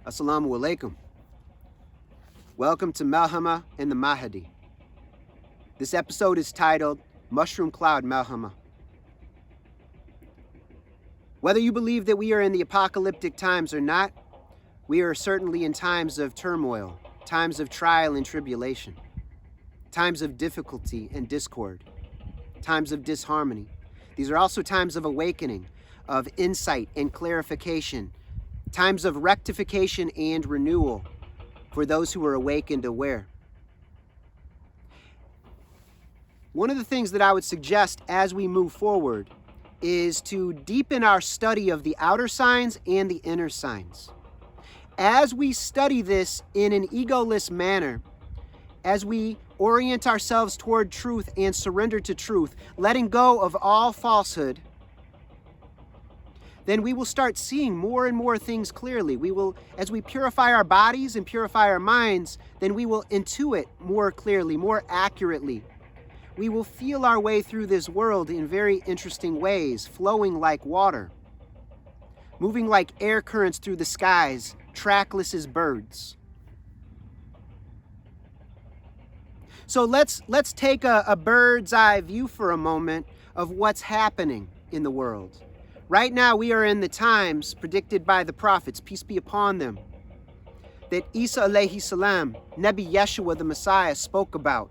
Assalamu alaikum. Welcome to Malhama and the Mahdi. This episode is titled Mushroom Cloud Malhama. Whether you believe that we are in the apocalyptic times or not, we are certainly in times of turmoil, times of trial and tribulation, times of difficulty and discord, times of disharmony. These are also times of awakening, of insight and clarification, times of rectification and renewal for those who are awake and aware. One of the things that I would suggest as we move forward is to deepen our study of the outer signs and the inner signs. As we study this in an egoless manner, as we orient ourselves toward truth and surrender to truth, letting go of all falsehood, then we will start seeing more and more things clearly. We will, as we purify our bodies and purify our minds, then we will intuit more clearly, more accurately. We will feel our way through this world in very interesting ways, flowing like water, moving like air currents through the skies, trackless as birds. So let's take a bird's eye view for a moment of what's happening in the world. Right now, we are in the times predicted by the prophets, peace be upon them, that Isa alayhi salam, Nabi Yeshua the Messiah, spoke about.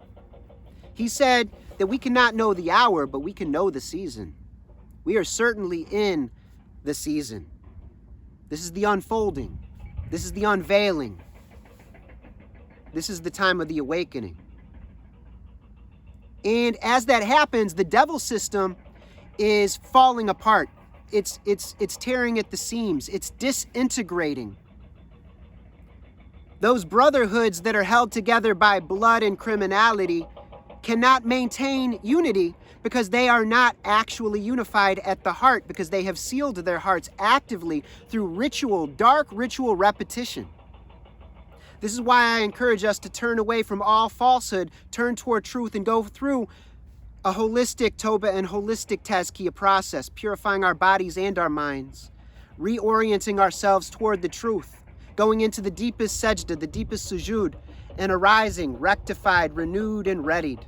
He said that we cannot know the hour, but we can know the season. We are certainly in the season. This is the unfolding. This is the unveiling. This is the time of the awakening. And as that happens, the devil system is falling apart. It's tearing at the seams. It's disintegrating. Those brotherhoods that are held together by blood and criminality cannot maintain unity because they are not actually unified at the heart, because they have sealed their hearts actively through ritual, dark ritual repetition. This is why I encourage us to turn away from all falsehood, turn toward truth, and go through a holistic Tawbah and holistic Tazkiyah process, purifying our bodies and our minds, reorienting ourselves toward the truth, going into the deepest sajda, the deepest sujood, and arising, rectified, renewed, and readied.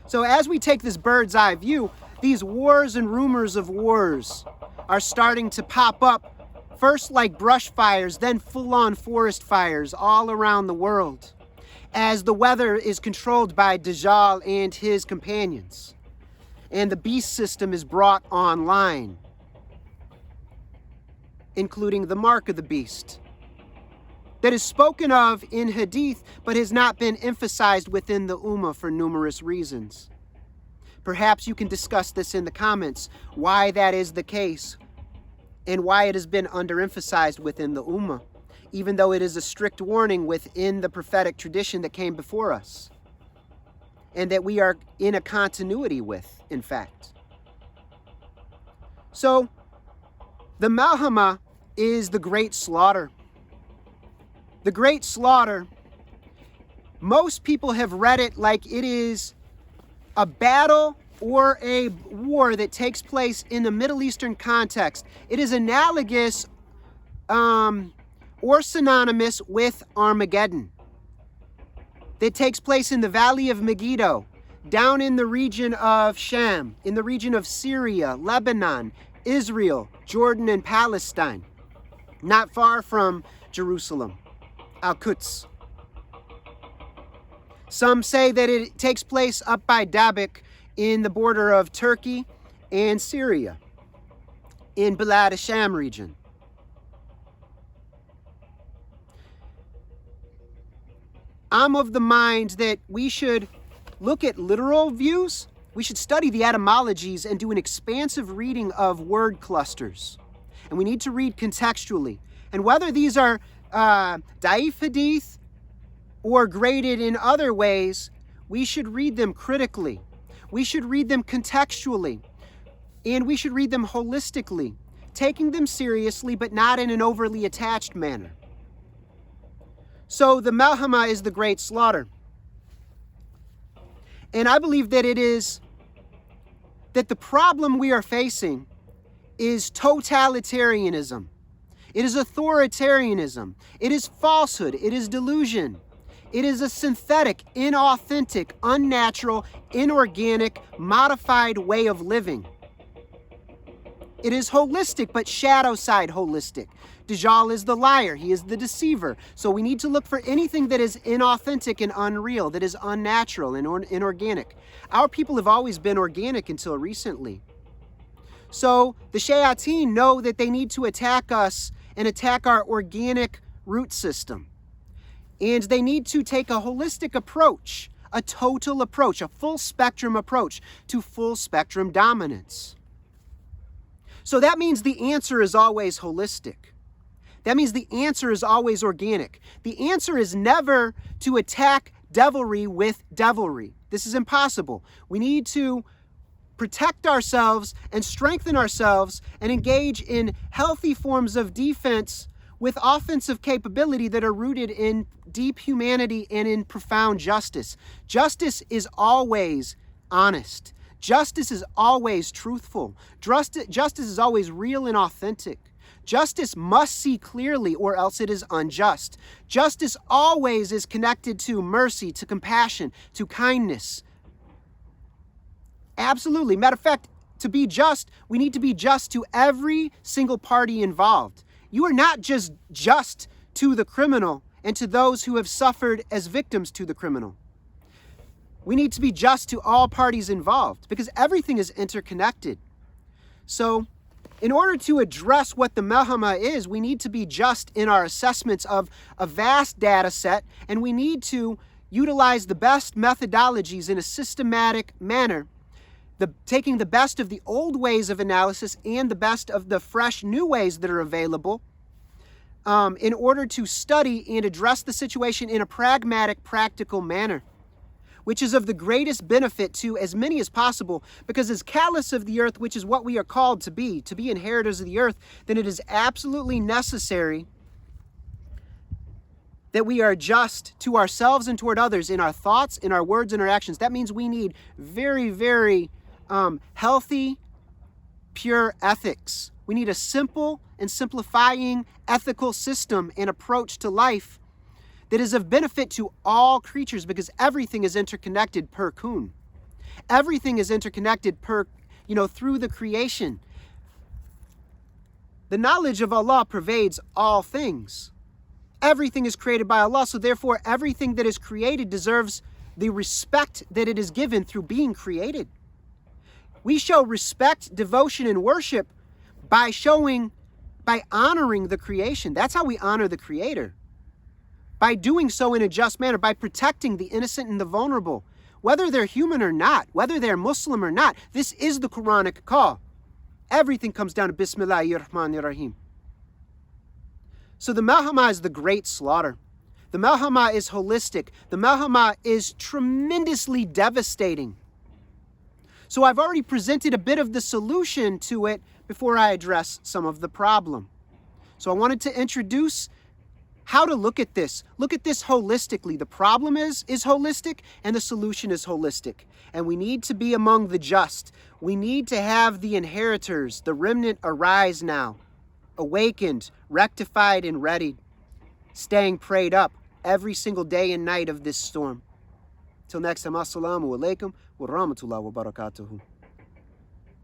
So as we take this bird's eye view, these wars and rumors of wars are starting to pop up, first like brush fires, then full-on forest fires all around the world, as the weather is controlled by Dajjal and his companions, and the beast system is brought online, including the mark of the beast, that is spoken of in Hadith, but has not been emphasized within the Ummah for numerous reasons. Perhaps you can discuss this in the comments, why that is the case, and why it has been underemphasized within the Ummah, even though it is a strict warning within the prophetic tradition that came before us, and that we are in a continuity with, in fact. So, the Malhama is the great slaughter. The great slaughter, most people have read it like it is a battle or a war that takes place in the Middle Eastern context. It is analogous or synonymous with Armageddon. That takes place in the valley of Megiddo, down in the region of Sham, in the region of Syria, Lebanon, Israel, Jordan, and Palestine, not far from Jerusalem, Al-Quds. Some say that it takes place up by Dabik in the border of Turkey and Syria, in Balad Sham region. I'm of the mind that we should look at literal views. We should study the etymologies and do an expansive reading of word clusters. And we need to read contextually. And whether these are da'if hadith or graded in other ways, we should read them critically. We should read them contextually. And we should read them holistically, taking them seriously, but not in an overly attached manner. So the Malhama is the great slaughter. And I believe that it is that the problem we are facing is totalitarianism. It is authoritarianism. It is falsehood. It is delusion. It is a synthetic, inauthentic, unnatural, inorganic, modified way of living. It is holistic, but shadow side holistic. Dajjal is the liar. He is the deceiver. So we need to look for anything that is inauthentic and unreal, that is unnatural and inorganic. Our people have always been organic until recently. So the shayateen know that they need to attack us and attack our organic root system. And they need to take a holistic approach, a total approach, a full spectrum approach to full spectrum dominance. So that means the answer is always holistic. That means the answer is always organic. The answer is never to attack devilry with devilry. This is impossible. We need to protect ourselves and strengthen ourselves and engage in healthy forms of defense with offensive capability that are rooted in deep humanity and in profound justice. Justice is always honest. Justice is always truthful. Justice is always real and authentic. Justice must see clearly or else it is unjust. Justice always is connected to mercy, to compassion, to kindness. Absolutely. Matter of fact, to be just, we need to be just to every single party involved. You are not just to the criminal and to those who have suffered as victims to the criminal. We need to be just to all parties involved because everything is interconnected. So, in order to address what the Malhama is, we need to be just in our assessments of a vast data set, and we need to utilize the best methodologies in a systematic manner, taking the best of the old ways of analysis and the best of the fresh new ways that are available in order to study and address the situation in a pragmatic, practical manner, which is of the greatest benefit to as many as possible, because as callous of the earth, which is what we are called to be inheritors of the earth, then it is absolutely necessary that we are just to ourselves and toward others in our thoughts, in our words, and our actions. That means we need very, very healthy, pure ethics. We need a simple and simplifying ethical system and approach to life that is of benefit to all creatures, because everything is interconnected per kun. Everything is interconnected through the creation. The knowledge of Allah pervades all things. Everything is created by Allah, so therefore everything that is created deserves the respect that it is given through being created. We show respect, devotion, and worship by honoring the creation. That's how we honor the Creator. By doing so in a just manner, by protecting the innocent and the vulnerable, whether they're human or not, whether they're Muslim or not. This is the Quranic call. Everything comes down to Bismillahir Rahmanir Rahim. So the Malhama is the great slaughter. The Malhama is holistic. The Malhama is tremendously devastating. So I've already presented a bit of the solution to it before I address some of the problem. So I wanted to introduce how to look at this. Look at this holistically. The problem is holistic and the solution is holistic. And we need to be among the just. We need to have the inheritors, the remnant, arise now, awakened, rectified, and ready, staying prayed up every single day and night of this storm. Till next time, assalamu alaikum wa rahmatullahi wa barakatuhu.